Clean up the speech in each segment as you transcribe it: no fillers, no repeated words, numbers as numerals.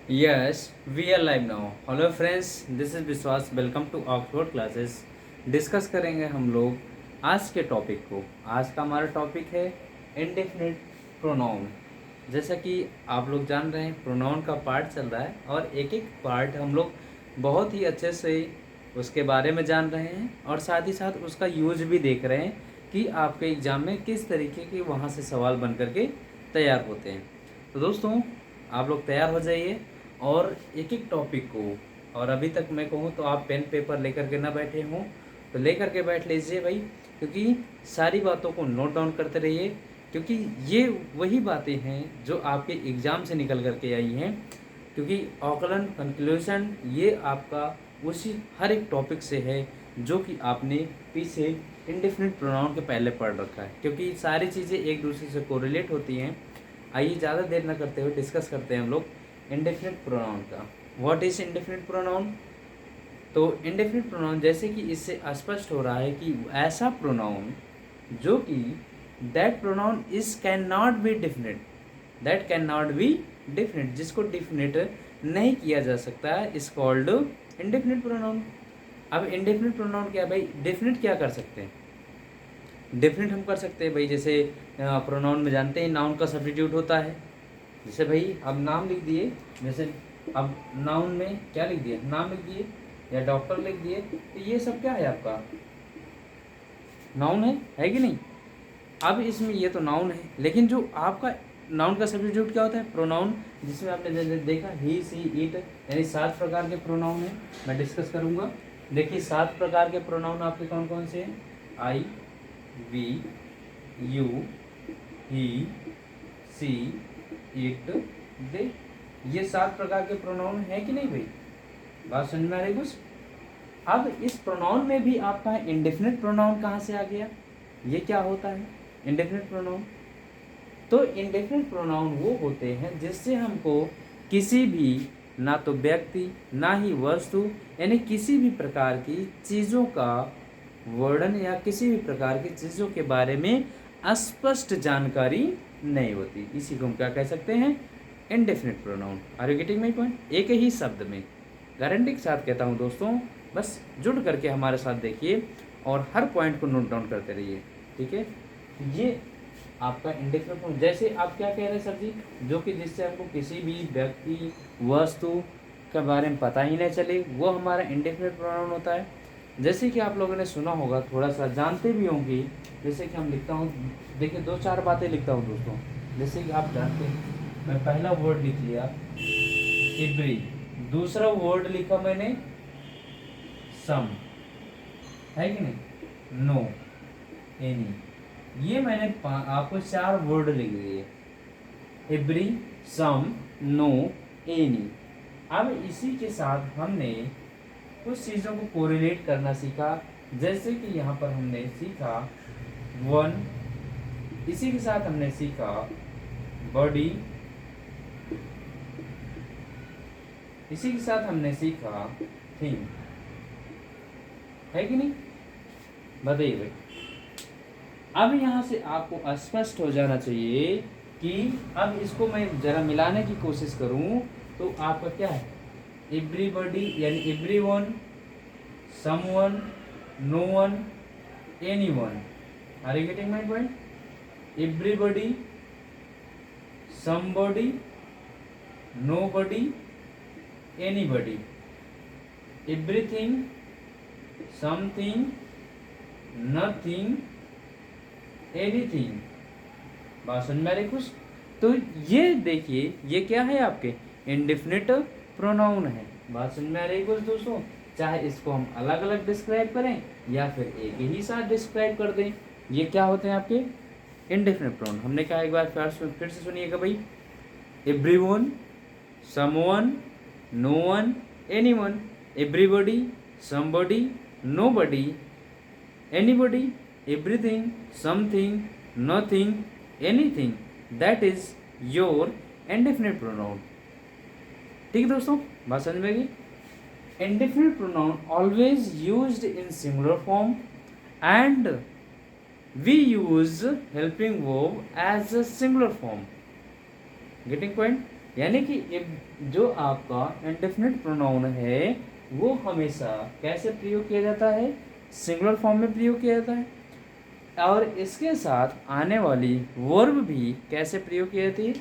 Yes, we are live now. Hello friends, this is Vishwas. Welcome to Oxford classes. Discuss करेंगे हम लोग आज के टॉपिक को. आज का हमारा टॉपिक है इंडेफिनिट प्रोनाउन. जैसा कि आप लोग जान रहे हैं, प्रोनाउन का पार्ट चल रहा है और एक एक पार्ट हम लोग बहुत ही अच्छे से उसके बारे में जान रहे हैं और साथ ही साथ उसका यूज भी देख रहे हैं कि आपके एग्ज़ाम में किस तरीके के वहाँ से सवाल बन करके तैयार होते हैं. तो दोस्तों, आप लोग तैयार हो जाइए और एक एक टॉपिक को. और अभी तक मैं कहूँ तो आप पेन पेपर लेकर के ना बैठे हों तो लेकर के बैठ लीजिए भाई, क्योंकि सारी बातों को नोट डाउन करते रहिए, क्योंकि ये वही बातें हैं जो आपके एग्ज़ाम से निकल करके आई हैं. क्योंकि ऑकलन कंक्लूजन ये आपका उसी हर एक टॉपिक से है जो कि आपने पीछे इंडेफिनिट प्रोनाउन के पहले पढ़ रखा है, क्योंकि सारी चीज़ें एक दूसरे से कोरिलेट होती हैं. आइए ज़्यादा देर न करते हुए डिस्कस करते हैं हम लोग इंडेफिनिट प्रोनाउन का. What is indefinite pronoun? तो इंडेफिनिट प्रोनाउन, जैसे कि इससे स्पष्ट हो रहा है कि ऐसा प्रोनाउन जो कि that pronoun is can not be definite, that can not be definite, जिसको डिफिनिट नहीं किया जा सकता है, इज कॉल्ड इंडेफिनिट प्रोनाउन. अब इंडेफिनिट प्रोनाउन क्या है भाई? डेफिनिट क्या कर सकते हैं? डेफिनिट हम कर सकते हैं भाई, जैसे प्रोनाउन में जानते हैं नाउन का सब्स्टिट्यूट होता है. जैसे भाई अब नाम लिख दिए, जैसे अब नाउन में क्या लिख दिए, नाम लिख दिए या डॉक्टर लिख दिए, तो ये सब क्या है? आपका नाउन है कि नहीं? अब इसमें ये तो नाउन है, लेकिन जो आपका नाउन का सब्स्टिट्यूट क्या होता है? प्रोनाउन, जिसमें आपने देखा ही सी इट, यानी 7 प्रकार के प्रोनाउन हैं. मैं डिस्कस करूँगा. देखिए 7 प्रकार के प्रोनाउन आपके कौन कौन से हैं? I, we, you, he, she, it, they. ये 7 प्रकार के प्रोनाउन है कि नहीं भाई? बात समझ में आ रही कुछ? अब इस प्रोनाउन में भी आपका इंडेफिनिट प्रोनाउन कहाँ से आ गया? ये क्या होता है इंडेफिनिट प्रोनाउन? तो इंडेफिनिट प्रोनाउन वो होते हैं जिससे हमको किसी भी, ना तो व्यक्ति ना ही वस्तु, यानी किसी भी प्रकार की चीज़ों का वर्णन या किसी भी प्रकार की चीज़ों के बारे में स्पष्ट जानकारी नहीं होती. इसी को हम क्या कह सकते हैं? Indefinite pronoun. Are you getting my point? एक ही शब्द में गारंटी के साथ कहता हूँ दोस्तों, बस जुड़ करके हमारे साथ देखिए और हर पॉइंट को नोट डाउन करते रहिए. ठीक है, ये आपका इंडेफिनिट प्रोनाउन. जैसे आप क्या कह रहे हैं सर जी, जो कि जिससे हमको किसी भी व्यक्ति वस्तु के बारे में पता ही नहीं चले, वो हमारा इंडेफिनिट प्रोनाउन होता है. जैसे कि आप लोगों ने सुना होगा, थोड़ा सा जानते भी होंगे, जैसे कि हम लिखता हूँ, देखिए 2-4 बातें लिखता हूँ दोस्तों. जैसे कि आप जानते हैं, मैं पहला वर्ड लिख लिया एवरी, दूसरा वर्ड लिखा मैंने सम, है कि नहीं? No, any. ये मैंने आपको 4 वर्ड लिख दिए, एवरी, सम, नो, एनी. अब इसी के साथ हमने कुछ चीज़ों को कोरिलेट करना सीखा. जैसे कि यहाँ पर हमने सीखा वन, इसी के साथ हमने सीखा बॉडी, इसी के साथ हमने सीखा थिंग, है कि नहीं? बताइए भाई. अब यहाँ से आपको स्पष्ट हो जाना चाहिए कि अब इसको मैं जरा मिलाने की कोशिश करूँ तो आपका क्या है? एवरीबॉडी यानी everyone, someone, no one, anyone. Are you getting my point? Everybody, somebody, nobody, anybody. Everything, something, nothing, anything. बात समझ में आ रही कुछ? तो ये देखिए, ये क्या है? आपके इंडेफिनिट प्रोनाउन है. बात समझ में आ रही कुछ दोस्तों? चाहे इसको हम अलग अलग डिस्क्राइब करें या फिर एक ही साथ डिस्क्राइब कर दें, ये क्या होते हैं? आपके इंडेफिनिट प्रोनाउन. हमने कहा एक बार फिर से सुनिएगा भाई. Everyone, someone, no one, anyone. Everybody, somebody, nobody, anybody, everything, something, nothing, anything. That is your indefinite pronoun. ठीक है दोस्तों, बात समझ में गई? Indefinite pronoun always used in singular form and we use helping verb as a singular form. Getting point? यानी कि जो आपका इंडेफिनिट प्रोनाउन है वो हमेशा कैसे प्रयोग किया जाता है, सिंगुलर फॉर्म में प्रयोग किया जाता है, और इसके साथ आने वाली वर्ब भी कैसे प्रयोग की जाती है,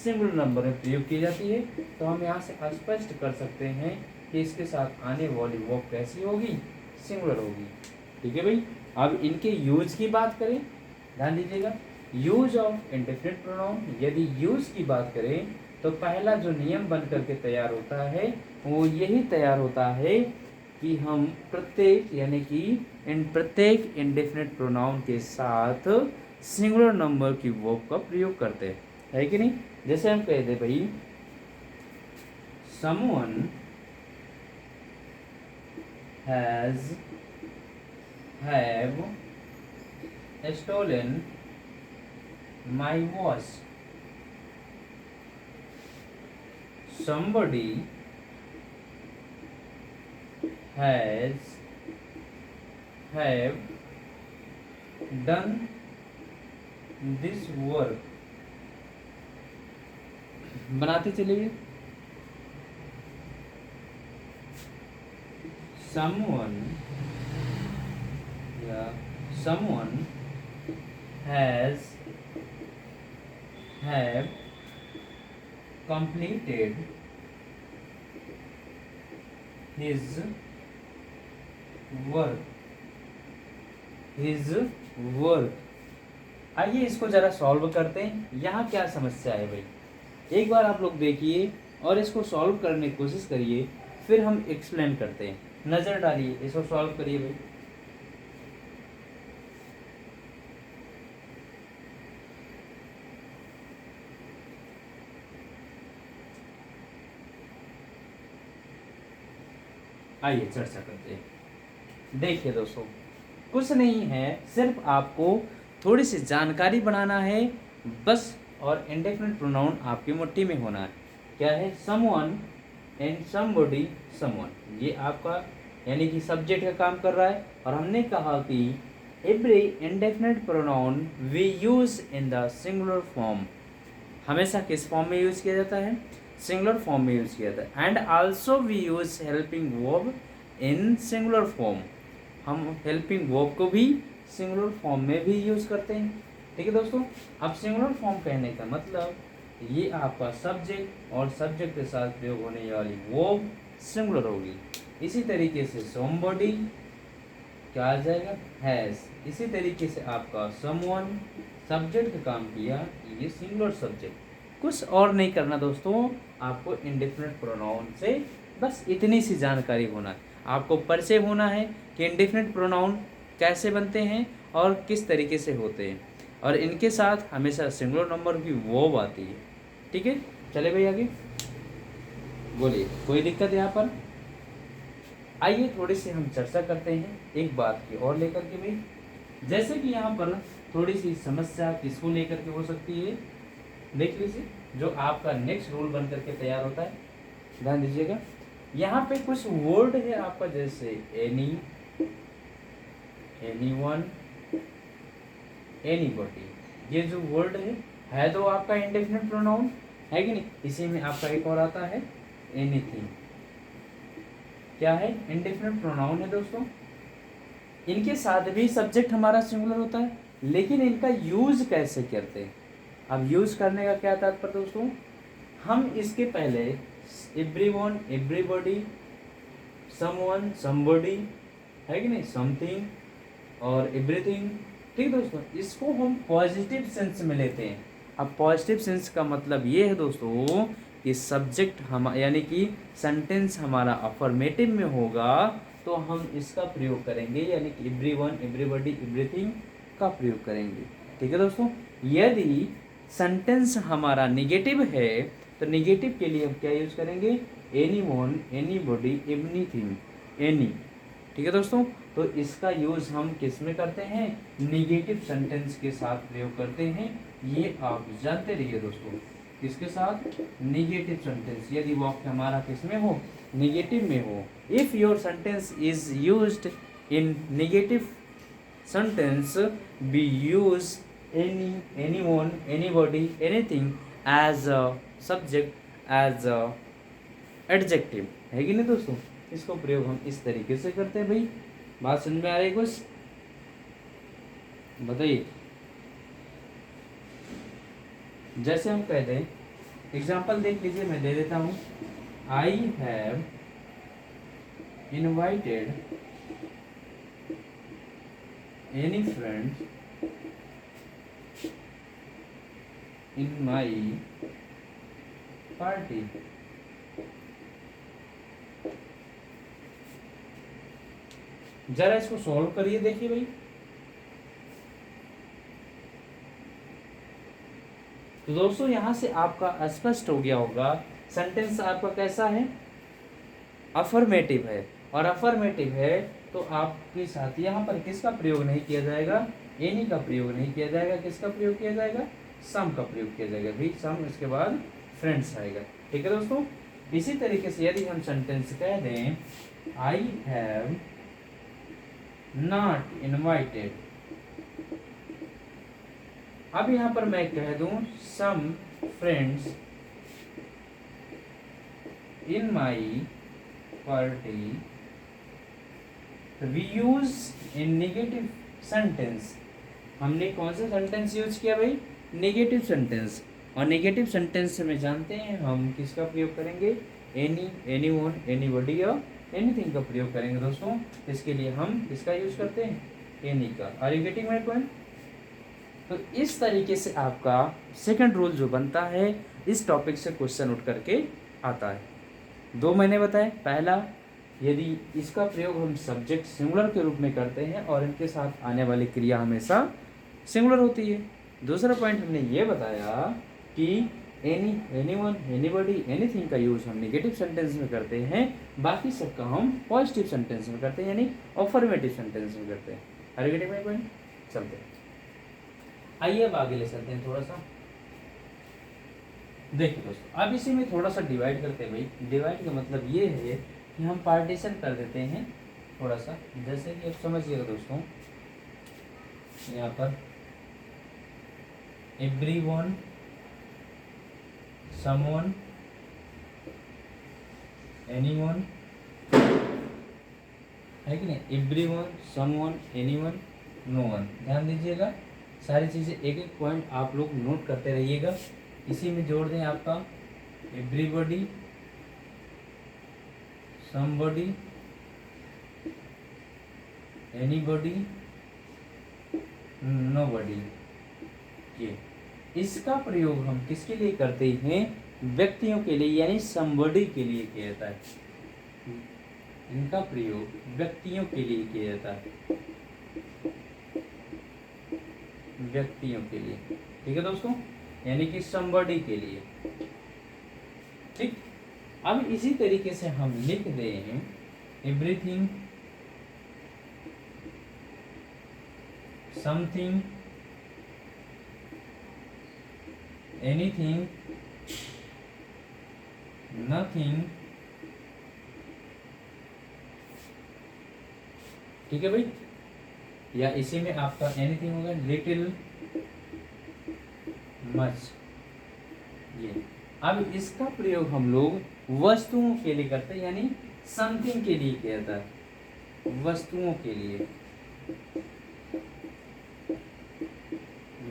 सिंगुलर नंबर में प्रयोग की जाती है। तो हम यहाँ से स्पष्ट कर सकते हैं कि इसके साथ आने वाली वर्ब कैसी होगी, सिंगुलर होगी। ठीक है भाई। अब इनके यूज की बात करें, ध्यान दीजिएगा, यूज ऑफ इंडेफिनिट प्रोनाउन। यदि यूज की बात करें तो पहला जो नियम बन करके तैयार होता है वो यही तैयार होता है कि हम प्रत्येक यानी कि प्रत्येक इंडेफिनिट प्रोनाउन के साथ सिंगुलर नंबर की वर्ब का प्रयोग करते हैं, है कि नहीं। जैसे हम कहते भाई someone has have stolen my watch, somebody has have done this work। बनाते चलिए, someone has have completed his work। आइए इसको जरा सॉल्व करते हैं। यहाँ क्या समस्या है भाई, एक बार आप लोग देखिए और इसको सॉल्व करने की कोशिश करिए, फिर हम एक्सप्लेन करते हैं। नज़र डालिए, इसको सॉल्व करिए भाई। आइए चर्चा करते हैं। देखिए दोस्तों, कुछ नहीं है, सिर्फ आपको थोड़ी सी जानकारी बनाना है बस, और इंडेफिनिट प्रोनाउन आपकी मुट्ठी में होना है। क्या है, समवन एंड समबॉडी समवन, ये आपका यानी कि सब्जेक्ट का काम कर रहा है। और हमने कहा कि every indefinite pronoun we use in the singular form, हमेशा किस फॉर्म में यूज किया जाता है, सिंगुलर फॉर्म में यूज किया जाता है। And also we use helping verb in singular form, हम हेल्पिंग वर्ब को भी सिंगुलर फॉर्म में भी यूज करते हैं। ठीक है दोस्तों। अब सिंगुलर फॉर्म कहने का मतलब ये आपका सब्जेक्ट और सब्जेक्ट के साथ प्रयोग होने वाली वर्ब सिंगुलर होगी। इसी तरीके से समबॉडी क्या आ जाएगा, हैज। इसी तरीके से आपका समवन सब्जेक्ट का काम किया, ये सिंगुलर सब्जेक्ट। कुछ और नहीं करना दोस्तों, आपको इंडेफिनिट प्रोनाउन से बस इतनी सी जानकारी होना है। आपको परिचय होना है कि इंडेफिनिट प्रोनाउन कैसे बनते हैं और किस तरीके से होते हैं, और इनके साथ हमेशा सिंगुलर नंबर की वर्ब आती है। ठीक है, चले भाई आगे बोलिए, कोई दिक्कत यहाँ पर। आइए थोड़ी सी हम चर्चा करते हैं एक बात की और लेकर के भाई। जैसे कि यहाँ पर थोड़ी सी समस्या किसको लेकर के हो सकती है, देख लीजिए, जो आपका नेक्स्ट रूल बन करके तैयार होता है, ध्यान दीजिएगा। यहाँ पे कुछ वर्ड है आपका, जैसे एनी, एनीवन, एनीबॉडी, ये जो वर्ड है तो आपका इंडेफिनिट प्रोनाउन है कि नहीं। इसी में आपका एक और आता है एनीथिंग, क्या है, इंडेफिनिट प्रोनाउन है दोस्तों। इनके साथ भी सब्जेक्ट हमारा सिंगुलर होता है, लेकिन इनका यूज कैसे करते हैं। अब यूज करने का क्या तात्पर्य दोस्तों, हम इसके पहले एवरीवन, एवरीबॉडी, समवन, समबॉडी, है कि नहीं, समथिंग और एवरीथिंग। ठीक दोस्तों, इसको हम पॉजिटिव सेंस में लेते हैं। अब पॉजिटिव सेंस का मतलब ये है दोस्तों कि सब्जेक्ट हम यानी कि सेंटेंस हमारा अफर्मेटिव में होगा तो हम इसका प्रयोग करेंगे, यानी कि एवरीवन, एवरीबॉडी, एवरीथिंग का प्रयोग करेंगे। ठीक है दोस्तों। यदि सेंटेंस हमारा निगेटिव है तो निगेटिव के लिए हम क्या यूज करेंगे, एनीवन, एनीबॉडी, एनीथिंग, एनी। ठीक है दोस्तों, तो इसका यूज हम किस में करते हैं, निगेटिव सेंटेंस के साथ प्रयोग करते हैं। ये आप जानते रहिए दोस्तों, किसके साथ, निगेटिव सेंटेंस। यदि वाक्य हमारा किस में हो, निगेटिव में हो। If your sentence is used in negative sentence, be use any, anyone, anybody, anything as a subject as adjective, है कि नहीं दोस्तों। इसको प्रयोग हम इस तरीके से करते हैं भाई। बात समझ में आ रही है कुछ, बताइए। जैसे हम कहते हैं, एग्जाम्पल देख लीजिए, मैं दे देता हूँ। I have invited any friend in my party. जरा इसको सॉल्व करिए, देखिए भाई। तो दोस्तों यहां से आपका स्पष्ट हो गया होगा, सेंटेंस आपका कैसा है, अफर्मेटिव है। और अफर्मेटिव है तो आपके साथ यहाँ पर किसका प्रयोग नहीं किया जाएगा, एनी का प्रयोग नहीं किया जाएगा। किसका प्रयोग किया जाएगा, सम का प्रयोग किया जाएगा भाई। सम, इसके बाद फ्रेंड्स आएगा। ठीक है दोस्तों। इसी तरीके से यदि हम सेंटेंस कह दें, आई हैव नॉट इनवाइटेड, अब यहां पर मैं कह दूं some friends in my party, we use in negative sentence. हमने कौन सा सेंटेंस यूज किया भाई, नेगेटिव सेंटेंस। और नेगेटिव सेंटेंस में जानते हैं हम किसका प्रयोग करेंगे, एनी, एनीवन, एनीबॉडी या एनीथिंग का प्रयोग करेंगे दोस्तों। इसके लिए हम किसका यूज करते हैं, एनी का। Are you getting my point. तो इस तरीके से आपका सेकंड रूल जो बनता है, इस टॉपिक से क्वेश्चन उठ करके आता है। दो मैंने बताए, पहला यदि इसका प्रयोग हम सब्जेक्ट सिंगुलर के रूप में करते हैं और इनके साथ आने वाली क्रिया हमेशा सिंगुलर होती है। दूसरा पॉइंट हमने ये बताया कि एनी, एनीवन, एनीबॉडी, एनीथिंग का यूज हम नेगेटिव सेंटेंस में करते हैं, बाकी सबका हम पॉजिटिव सेंटेंस में करते हैं, यानी अफर्मेटिव सेंटेंस में करते हैं। Are you getting my point. चलते हैं, आइए अब आगे ले चलते हैं थोड़ा सा। देखिए दोस्तों, अब इसी में थोड़ा सा डिवाइड करते हैं भाई। डिवाइड का मतलब ये है कि हम पार्टीशन कर देते हैं थोड़ा सा। जैसे कि आप समझिएगा दोस्तों, यहाँ पर एवरीवन, समवन, एनीवन, है कि नहीं, everyone, someone, anyone, no one. ध्यान दीजिएगा, सारी चीजें एक एक पॉइंट आप लोग नोट करते रहिएगा। इसी में जोड़ दें आपका एवरीबॉडी, समबॉडी, एनीबॉडी, नोबॉडी। ये इसका प्रयोग हम किसके लिए करते हैं, व्यक्तियों के लिए, यानी समबॉडी के लिए किया जाता है। इनका प्रयोग व्यक्तियों के लिए किया जाता है, व्यक्तियों के लिए। ठीक है दोस्तों, यानी कि समबॉडी के लिए। ठीक, अब इसी तरीके से हम लिख दें एवरीथिंग, समथिंग, एनीथिंग, नथिंग। ठीक है भाई, या इसी में आपका एनीथिंग होगा, लिटिल, मच। ये अब इसका प्रयोग हम लोग वस्तुओं के लिए करते हैं, यानी समथिंग के लिए किया जाता है, वस्तुओं के लिए,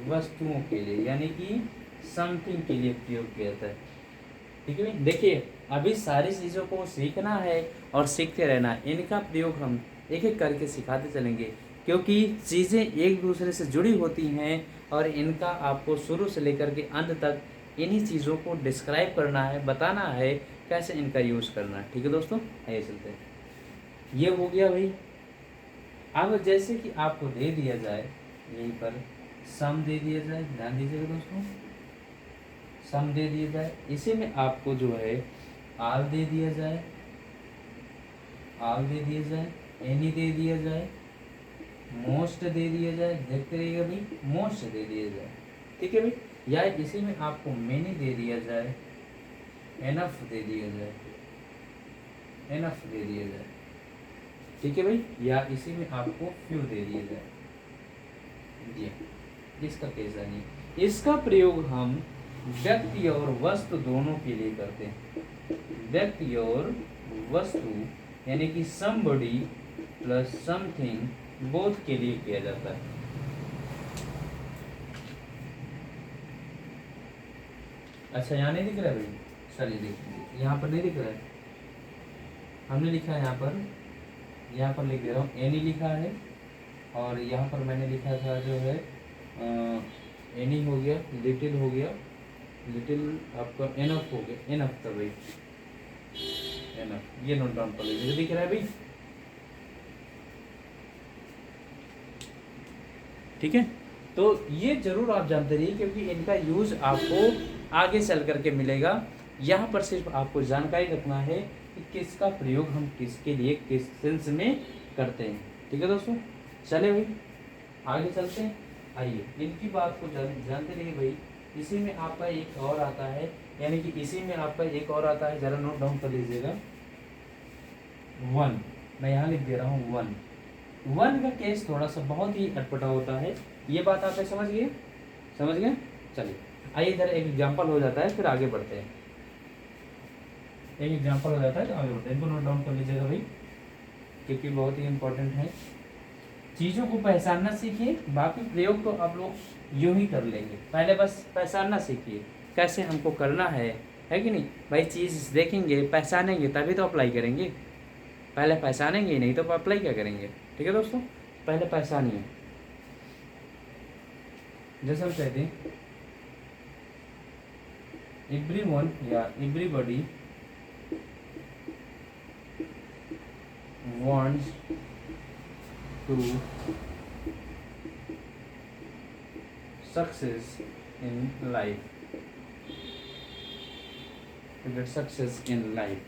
वस्तुओं के लिए, यानी कि समथिंग के लिए प्रयोग किया जाता है। ठीक है भाई, देखिए अभी सारी चीज़ों को सीखना है और सीखते रहना है। इनका प्रयोग हम एक एक करके सिखाते चलेंगे, क्योंकि चीज़ें एक दूसरे से जुड़ी होती हैं और इनका आपको शुरू से लेकर के अंत तक इन्हीं चीज़ों को डिस्क्राइब करना है, बताना है कैसे इनका यूज़ करना है। ठीक है दोस्तों, आइए चलते हैं। ये हो गया भाई। अब जैसे कि आपको दे दिया जाए, यहीं पर सम दे दिया जाए, ध्यान दीजिएगा दोस्तों, सम दे दिया जाए, इसी में आपको जो है आल दे दिया जाए, आल दे दिया जाए, एनी दे दिया जाए, मोस्ट दे दिया जाए, देखते रहिएगा भाई, मोस्ट दे दिया जाए। ठीक है भाई, या इसी में आपको मेनी दे दिया जाए, एनफ दे दिया जाए, एनफ दे दिया जाए। ठीक है भाई, या इसी में आपको फ्यू दे दिया जाए। जी, इसका कैसा नहीं, इसका प्रयोग हम व्यक्ति और वस्तु दोनों के लिए करते हैं। व्यक्ति और वस्तु यानी कि समबडी प्लस समथिंग बोथ के लिए किया जाता है। अच्छा यहाँ नहीं दिख रहा है भाई, चलिए देखिए यहाँ पर नहीं दिख रहा है, हमने लिखा है यहाँ पर लिख दे रहा हूँ, एनी लिखा है और यहाँ पर मैंने लिखा था जो है एनी हो गया, लिटिल हो गया, लिटिल आपका एनफ हो गया, एनफ था भाई, एनफ, ये नोट डाउन कर लीजिए, दिख रहा है भाई, ठीक है। तो ये जरूर आप जानते रहिए क्योंकि इनका यूज आपको आगे चल करके मिलेगा। यहाँ पर सिर्फ आपको जानकारी रखना है कि किसका प्रयोग हम किसके लिए किस सेंस में करते हैं, ठीक है दोस्तों। चले भाई आगे चलते हैं, आइए इनकी बात को जानते रहिए भाई। इसी में आपका एक और आता है, यानी कि इसी में आपका एक और आता है, जरा नोट डाउन कर लीजिएगा, वन, मैं यहाँ लिख दे रहा हूँ वन। वन का केस थोड़ा सा बहुत ही अटपटा होता है, ये बात आप समझ गए, समझ गए। चलिए आइए इधर एक एग्जांपल हो जाता है, फिर आगे बढ़ते हैं। एक एग्जांपल हो जाता है तो आगे बढ़ते हैं, इनको नोट डाउन कर लीजिएगा भाई क्योंकि बहुत ही इंपॉर्टेंट है। चीज़ों को पहचानना सीखिए, बाकी प्रयोग तो आप लोग यूं ही कर लेंगे, पहले बस पहचानना सीखिए कैसे हमको करना है कि नहीं भाई। चीज़ देखेंगे पहचानेंगे तभी तो अप्लाई करेंगे, पहले पहचानेंगे नहीं तो अप्लाई क्या करेंगे, ठीक है दोस्तों। पहले पहचानिए, जैसे हम कहते हैं एवरीवन या everybody wants to success in life, to get success in life।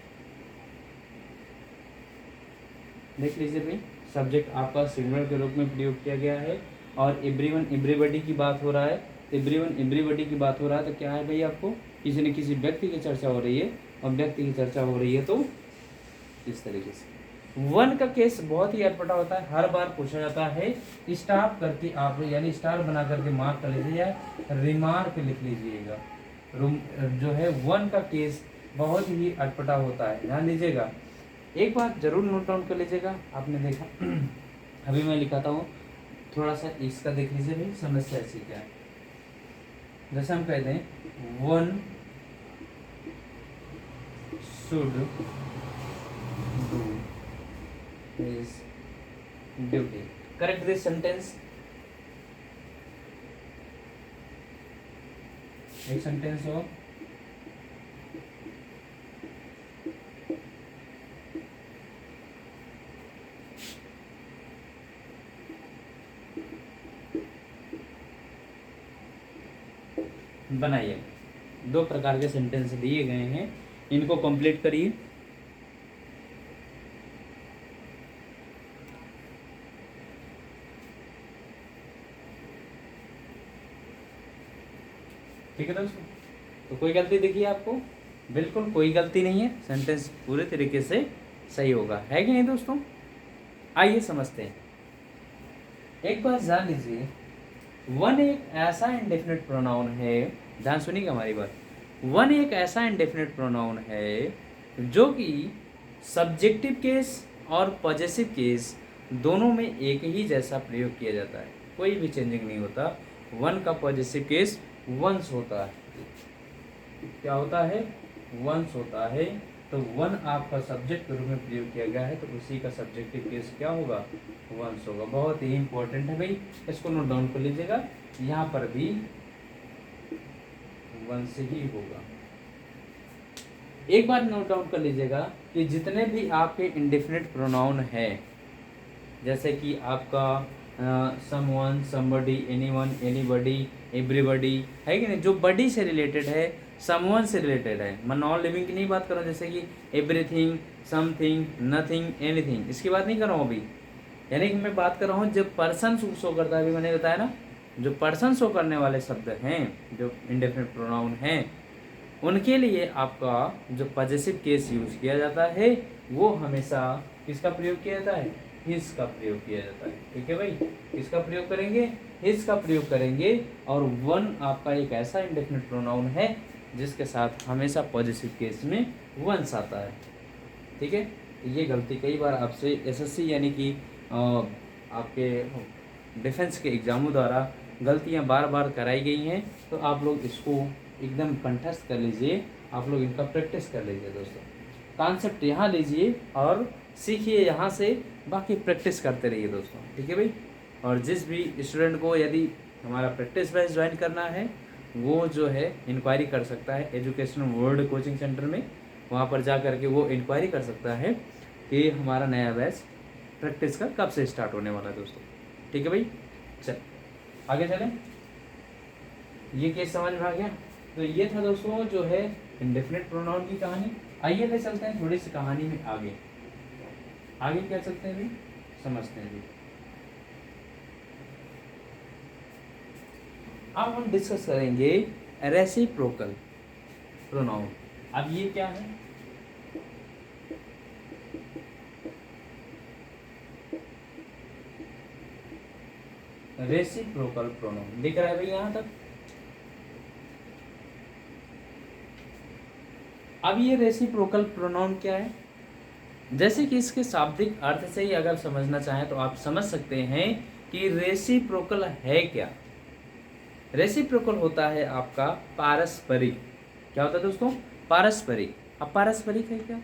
देख लीजिए भाई, सब्जेक्ट आपका सिंगुलर के रूप में प्रयोग किया गया है और एवरीवन एवरीबॉडी की बात हो रहा है, एवरीवन एवरीबॉडी की बात हो रहा है तो क्या है भाई, आपको किसी न किसी व्यक्ति की चर्चा हो रही है और व्यक्ति की चर्चा हो रही है तो इस तरीके से। वन का केस बहुत ही अटपटा होता है, हर बार पूछा जाता है, स्टॉप करके आप यानी स्टार बना करके मार्क कर लीजिए या रिमार्क लिख लीजिएगा। जो है वन का केस बहुत ही अटपटा होता है, ध्यान दीजिएगा। एक बात जरूर नोट डाउन कर लीजिएगा, आपने देखा अभी मैं लिखाता हूँ, थोड़ा सा इसका देख लीजिए भाई समस्या ऐसी क्या है। जैसे हम कहते हैं one should do his duty, correct this sentence। एक सेंटेंस हो, बनाइए। दो प्रकार के सेंटेंस दिए गए हैं, इनको कंप्लीट करिए। ठीक है दोस्तों, तो कोई गलती देखिए आपको, बिल्कुल कोई गलती नहीं है, सेंटेंस पूरे तरीके से सही होगा, है कि नहीं दोस्तों। आइए समझते हैं। एक बात जान लीजिए, वन एक ऐसा इंडेफिनिट प्रोनाउन है, ध्यान सुनिएगा हमारी बात, वन एक ऐसा इंडेफिनिट प्रोनाउन है जो कि सब्जेक्टिव केस और पॉजेसिव केस दोनों में एक ही जैसा प्रयोग किया जाता है, कोई भी चेंजिंग नहीं होता। वन का पॉजेसिव केस वंस होता है, क्या होता है, वंस होता है। तो वन आपका सब्जेक्ट के रूप में प्रयोग किया गया है तो उसी का सब्जेक्टिव केस क्या होगा, वंस होगा। बहुत ही इंपॉर्टेंट है भाई, इसको नोट डाउन कर लीजिएगा, यहाँ पर भी वंस ही होगा। एक बात नोट डाउन कर लीजिएगा कि जितने भी आपके इंडेफिनिट प्रोनाउन है, जैसे कि आपका someone, somebody, anyone, anybody, everybody, है कि नहीं, जो बडी से रिलेटेड है, समवन से रिलेटेड है। मैं नॉन लिविंग की नहीं बात कर रहा हूँ, जैसे कि एवरीथिंग, समथिंग, नथिंग, एनीथिंग, इसकी बात नहीं कर रहा हूँ अभी। यानी कि मैं बात कर रहा हूँ जब पर्सन शो करता है, अभी मैंने बताया ना, जो पर्सन शो करने वाले शब्द हैं, जो इंडेफिनिट प्रोनाउन हैं, उनके लिए आपका जो पॉजेसिव केस यूज किया जाता है वो हमेशा किसका प्रयोग किया जाता है, हिज का प्रयोग किया जाता है। ठीक है भाई, किसका प्रयोग करेंगे? हिज का प्रयोग करेंगे। और वन आपका एक ऐसा इंडेफिनिट प्रोनाउन है जिसके साथ हमेशा पॉजिटिव केस में वंस आता है। ठीक है, ये गलती कई बार आपसे एसएससी यानी कि आपके डिफेंस के एग्जामों द्वारा गलतियां बार बार कराई गई हैं, तो आप लोग इसको एकदम कंठस्थ कर लीजिए, आप लोग इनका प्रैक्टिस कर लीजिए दोस्तों। कॉन्सेप्ट यहाँ लीजिए और सीखिए यहाँ से, बाकी प्रैक्टिस करते रहिए दोस्तों। ठीक है भाई, और जिस भी स्टूडेंट को यदि हमारा प्रैक्टिस बैच ज्वाइन करना है वो जो है इंक्वायरी कर सकता है एजुकेशनल वर्ल्ड कोचिंग सेंटर में, वहाँ पर जा कर के वो इंक्वायरी कर सकता है कि हमारा नया बैच प्रैक्टिस का कब से स्टार्ट होने वाला है दोस्तों। ठीक है भाई, चल आगे चलें। ये केस समझ में आ गया? तो ये था दोस्तों जो है इंडेफिनिट प्रोनाउन की कहानी। आइए ले चलते हैं थोड़ी सी कहानी में आगे। आगे क्या चलते हैं भाई, समझते हैं भाई। अब हम डिस्कस करेंगे रेसिप्रोकल प्रोनाउन। अब ये क्या है? रेसिप्रोकल प्रोनाउन दिख रहा है भाई यहां तक? अब ये रेसिप्रोकल प्रोनाउन क्या है? जैसे कि इसके शाब्दिक अर्थ से ही अगर समझना चाहें तो आप समझ सकते हैं कि रेसिप्रोकल है क्या। रेसिप्रोकल होता है आपका पारस्परिक। क्या होता है दोस्तों? पारस्परिक। अब पारस्परिक है क्या?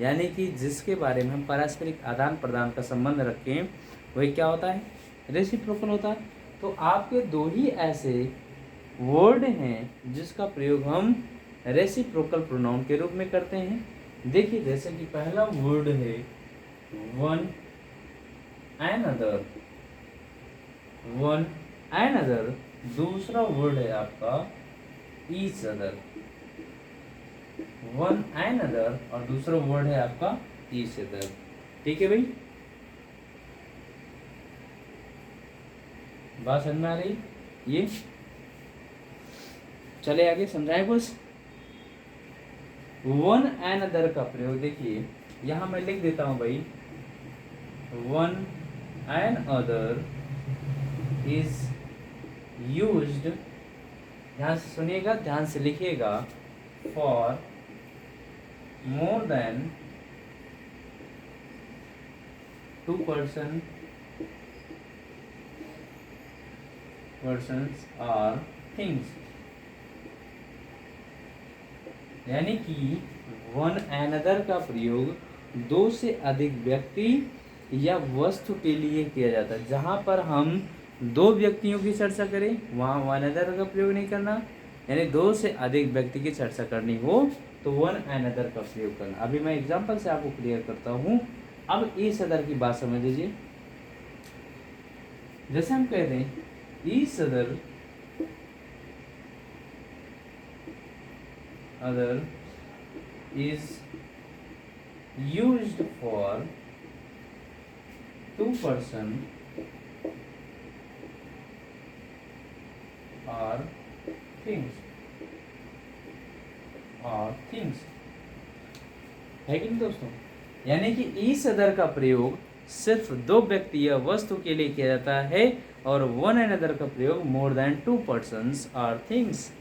यानी कि जिसके बारे में हम पारस्परिक आदान प्रदान का संबंध रखें वही क्या होता है? रेसिप्रोकल होता है। तो आपके दो ही ऐसे वर्ड हैं जिसका प्रयोग हम रेसिप्रोकल प्रोनाउन के रूप में करते हैं। देखिए, जैसे कि पहला वर्ड है one and other, one and other. दूसरा वर्ड है आपका each other, one and other, और दूसरा वर्ड है आपका ईच अदर। ठीक है भाई, बात समझ में आ रही? ये चले आगे समझाएं कुछ। वन एंड अदर का प्रयोग देखिए, यहां मैं लिख देता हूं भाई, one and other is used, ध्यान से सुनिएगा, ध्यान से लिखिएगा, for more than two persons or things। यानी कि वन एनदर का प्रयोग दो से अधिक व्यक्ति या वस्तु के लिए किया जाता है। जहाँ पर हम दो व्यक्तियों की चर्चा करें वहाँ वन एनदर का प्रयोग नहीं करना, यानी दो से अधिक व्यक्ति की चर्चा करनी हो तो वन एनदर का प्रयोग करना। अभी मैं एग्जांपल से आपको क्लियर करता हूँ। अब इस अदर की बात समझ लीजिए। जैसे हम कहते हैं each other is used for two person or things है कि नहीं दोस्तों? यानी कि इस अदर का प्रयोग सिर्फ दो व्यक्ति या वस्तु के लिए किया जाता है, और वन अनदर का प्रयोग मोर देन टू पर्सन्स और things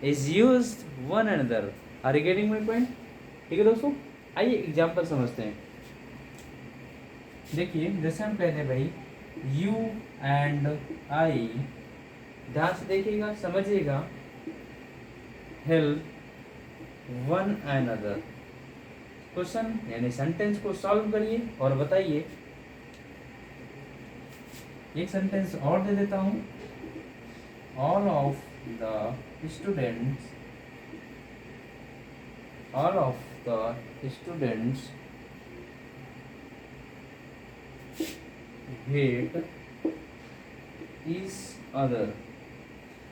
is used one another. Are you getting my point? ठीक है दोस्तों, आइए एग्जांपल समझते हैं। देखिए, जैसे हम कहते हैं भाई यू एंड आई, ध्यान से देखिएगा, समझिएगा, हेल्प वन अनदर। क्वेश्चन यानी सेंटेंस को सॉल्व करिए और बताइए। एक सेंटेंस और दे देता हूं, all of the students hate each other.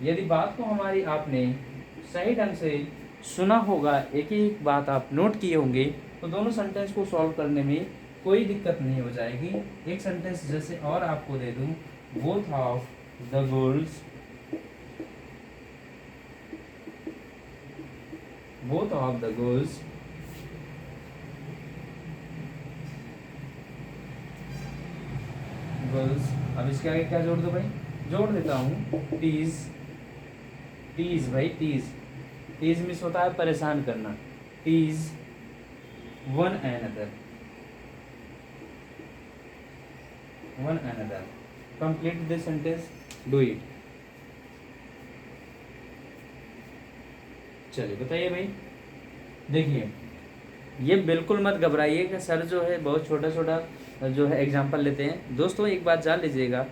यदि बात को हमारी आपने सही ढंग से सुना होगा, एक एक बात आप नोट किए होंगे, तो दोनों सेंटेंस को सॉल्व करने में कोई दिक्कत नहीं हो जाएगी। एक सेंटेंस जैसे और आपको दे दूं, both of the girls girls. अब इसके आगे क्या जोड़ दो भाई, जोड़ देता हूँ टीज, टीज भाई टीज, टीज मिस होता है परेशान करना, tease one another, one another, complete this sentence, do it. चलिए बताइए भाई, देखिए ये बिल्कुल मत घबराइए कि सर जो है बहुत छोटा छोटा जो है एग्जाम्पल लेते हैं। दोस्तों एक बात जान लीजिएगा,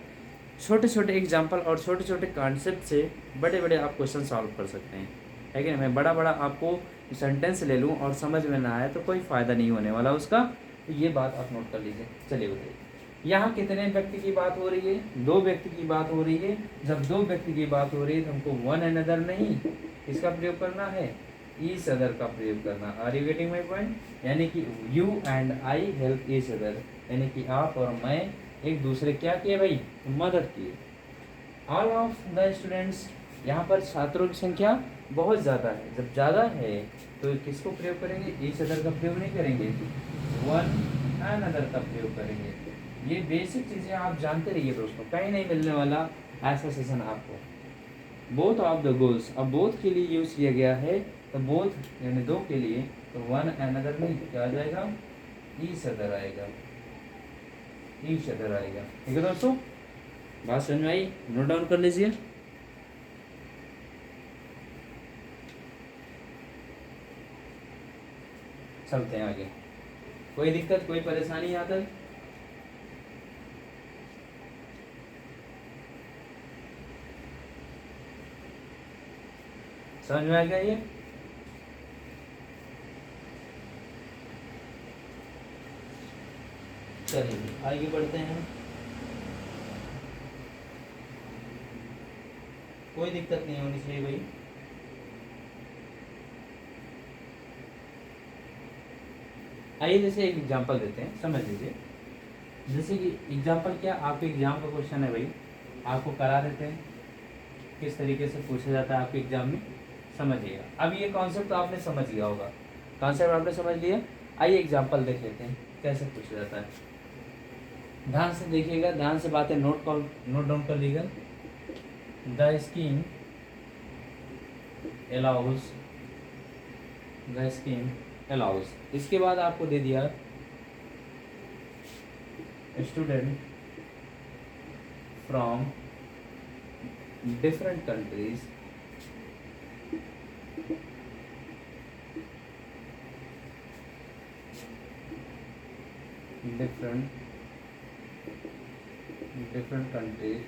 छोटे छोटे एग्जाम्पल और छोटे छोटे कॉन्सेप्ट से बड़े बड़े आप क्वेश्चन सॉल्व कर सकते हैं, है कि नहीं। मैं बड़ा बड़ा आपको सेंटेंस ले लूँ और समझ में ना आए तो कोई फ़ायदा नहीं होने वाला उसका, तो ये बात आप नोट कर लीजिए। चलिए बताइए, यहाँ कितने व्यक्ति की बात हो रही है, दो व्यक्ति की बात हो रही है। जब दो व्यक्ति की बात हो रही है तो हमको वन अनदर नहीं, इसका प्रयोग करना है, ईच अदर का प्रयोग करना। Are you getting my point? यानी कि you and I help each other, यानी कि आप और मैं एक दूसरे क्या किए भाई, मदद किए। ऑल ऑफ द स्टूडेंट्स, यहाँ पर छात्रों की संख्या बहुत ज़्यादा है। जब ज़्यादा है तो किसको प्रयोग करेंगे, ईच अदर का प्रयोग नहीं करेंगे, वन अनदर का प्रयोग करेंगे। ये बेसिक चीज़ें आप जानते रहिए दोस्तों, कहीं नहीं मिलने वाला ऐसा सेशन आपको। बोथ ऑफ द गोल्स, अब बोथ के लिए यूज़ किया गया है, तो बोथ यानी दो के लिए, तो वन अनदर नहीं, क्या आ जाएगा, ईच अदर आएगा, ईच अदर आएगा। ठीक है दोस्तों, बात समझ में आई? नोट डाउन कर लीजिए। चलते हैं आगे, कोई दिक्कत कोई परेशानी यहाँ तक? समझ में आ गया ये? चलिए आगे बढ़ते हैं, कोई दिक्कत नहीं होनी चाहिए भाई। आइए जैसे एक एग्जांपल देते हैं, समझ लीजिए। जैसे कि एग्जांपल क्या, आपके एग्जाम का क्वेश्चन है भाई, आपको करा देते हैं किस तरीके से पूछा जाता है आपके एग्जाम में, समझिएगा। अब ये कॉन्सेप्ट आपने समझ लिया होगा, कॉन्सेप्ट आपने समझ लिया। आइए एग्जांपल देख लेते हैं कैसे पूछा जाता है। ध्यान से देखिएगा, ध्यान से बातें नोट डाउन कर लीजिएगा। The scheme allows, the scheme allows, इसके बाद आपको दे दिया student from different countries different countries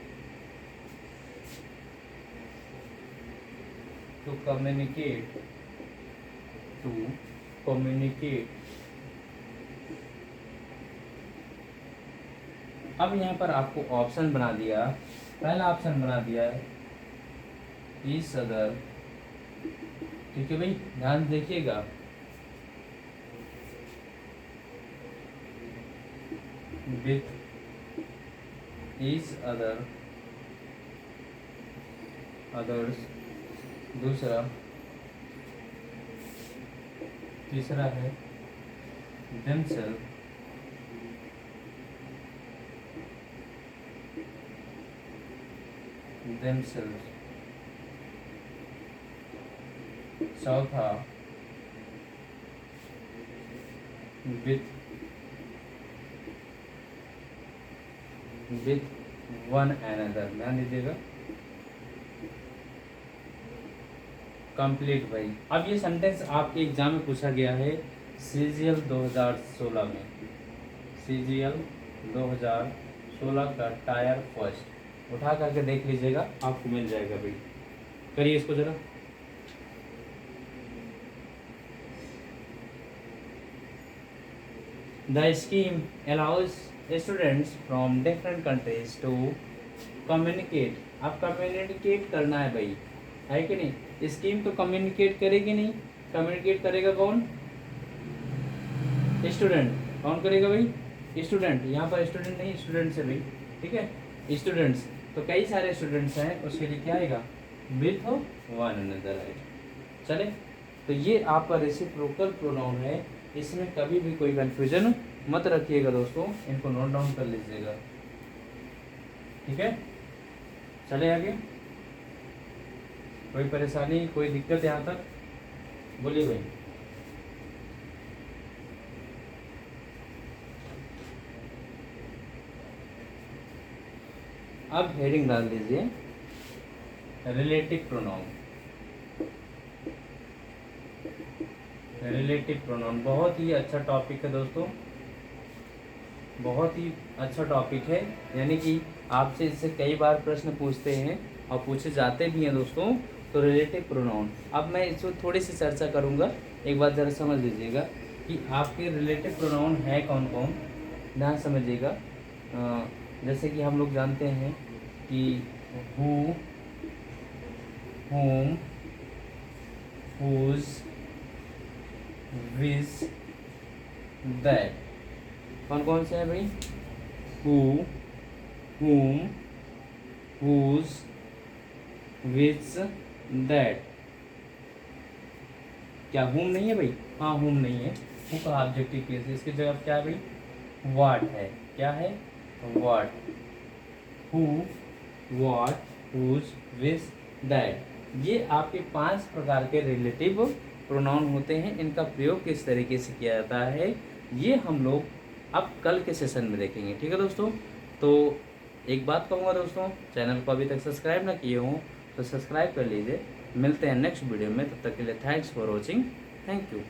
to communicate अब यहाँ पर आपको ऑप्शन बना दिया, पहला ऑप्शन बना दिया है ईच अदर, ठीक है भाई, ध्यान देखिएगा। विथ ईच अदर, अदर्स, दूसरा, तीसरा है themselves, themselves, चौथा with one another, ध्यान दीजिएगा। कंप्लीट भाई, अब ये सेंटेंस आपके एग्जाम में पूछा गया है CGL 2016 में, CGL 2016 का टायर फर्स्ट, उठा करके देख लीजिएगा, आपको मिल जाएगा भाई। करिए इसको जरा। The scheme allows students from different countries to communicate, आप कम्युनिकेट करना है भाई, है कि नहीं। स्कीम तो कम्युनिकेट करेगी नहीं, कम्युनिकेट करेगा कौन, स्टूडेंट। कौन करेगा भाई, स्टूडेंट। यहाँ पर स्टूडेंट नहीं, स्टूडेंट्स है भाई, ठीक है, स्टूडेंट्स। तो कई सारे स्टूडेंट्स हैं, उसके लिए क्या आएगा, विथ वन अनदर आएगा। चले, तो ये आपका रेसिप्रोकल प्रोनाउन है, इसमें कभी भी कोई कंफ्यूजन मत रखिएगा दोस्तों, इनको नोट डाउन कर लीजिएगा। ठीक है, चले आगे। कोई परेशानी, कोई दिक्कत यहाँ तक? बोलिए भाई। अब हेडिंग डाल दीजिए रिलेटिव प्रोनाउन। रिलेटिव प्रोनाउन बहुत ही अच्छा टॉपिक है दोस्तों, बहुत ही अच्छा टॉपिक है। यानी कि आपसे इससे कई बार प्रश्न पूछते हैं और पूछे जाते भी हैं दोस्तों। तो रिलेटिव प्रोनाउन, अब मैं इसको थोड़ी सी चर्चा करूंगा। एक बात ज़रा समझ लीजिएगा कि आपके रिलेटिव प्रोनाउन है कौन कौन, ध्यान समझिएगा। जैसे कि हम लोग जानते हैं कि who, whom, whose, which, that। कौन कौन से हैं भाई? Who, whom, whose, which, that। क्या whom नहीं है भाई? हाँ whom नहीं है, who का ऑब्जेक्टिव केस है, इसकी जगह क्या है भाई? what है। क्या है? what। who, what, whose, which, that। ये आपके 5 प्रकार के रिलेटिव प्रोनाउन होते हैं। इनका प्रयोग किस तरीके से किया जाता है ये हम लोग अब कल के सेशन में देखेंगे, ठीक है दोस्तों। तो एक बात कहूँगा दोस्तों, चैनल को अभी तक सब्सक्राइब ना किए हों तो सब्सक्राइब कर लीजिए। मिलते हैं नेक्स्ट वीडियो में, तब तक के लिए thanks for watching, thank you.